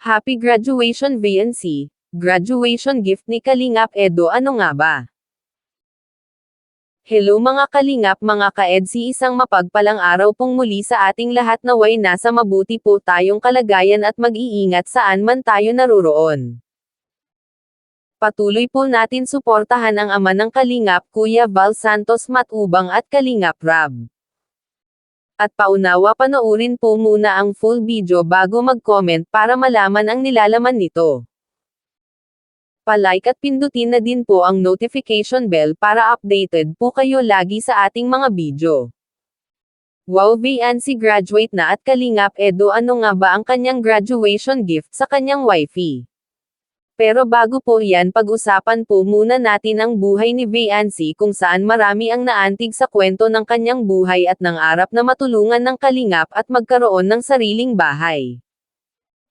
Happy graduation VNC! Graduation gift ni Kalingap Edo, ano nga ba? Hello mga Kalingap, mga ka-EDSI, isang mapagpalang araw pong muli sa ating lahat, naway nasa mabuti po tayong kalagayan at mag-iingat saan man tayo naroroon. Patuloy po natin suportahan ang ama ng Kalingap, Kuya Val Santos Matubang at Kalingap Rab. At paunawa, panoorin po muna ang full video bago mag-comment para malaman ang nilalaman nito. Pa-like at pindutin na din po ang notification bell para updated po kayo lagi sa ating mga video. Wow, VNC graduate na at Kalingap Edo, ano nga ba ang kanyang graduation gift sa kanyang wifey? Pero bago po yan, pag-usapan po muna natin ang buhay ni VNC, kung saan marami ang naantig sa kwento ng kanyang buhay at nangarap na matulungan ng Kalingap at magkaroon ng sariling bahay.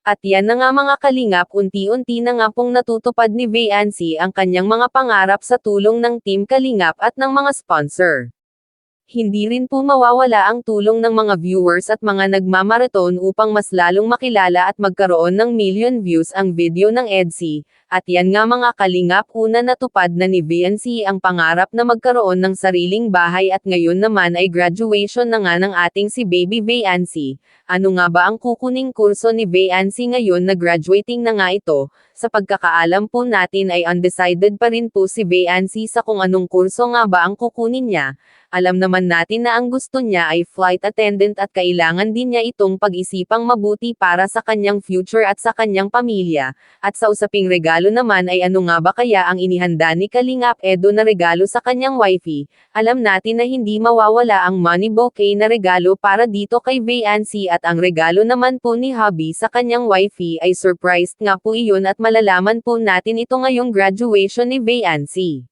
At yan na nga mga Kalingap, unti-unti na nga pong natutupad ni VNC ang kanyang mga pangarap sa tulong ng Team Kalingap at ng mga sponsor. Hindi rin po mawawala ang tulong ng mga viewers at mga nagmamaraton upang mas lalong makilala at magkaroon ng million views ang video ng EDSI. At yan nga mga Kalingap, una natupad na ni VNC ang pangarap na magkaroon ng sariling bahay at ngayon naman ay graduation na nga ng ating si Baby VNC. Ano nga ba ang kukuning kurso ni VNC ngayon na graduating na nga ito? Sa pagkakaalam po natin ay undecided pa rin po si VNC sa kung anong kurso nga ba ang kukunin niya. Alam naman natin na ang gusto niya ay flight attendant at kailangan din niya itong pag-isipang mabuti para sa kanyang future at sa kanyang pamilya. At sa usaping regalo naman ay ano nga ba kaya ang inihanda ni Kalingap Edo na regalo sa kanyang wifey? Alam natin na hindi mawawala ang money bouquet na regalo para dito kay VNC, at ang regalo naman po ni hubby sa kanyang wifey ay surprised nga po iyon at malalaman po natin ito ngayong graduation ni VNC.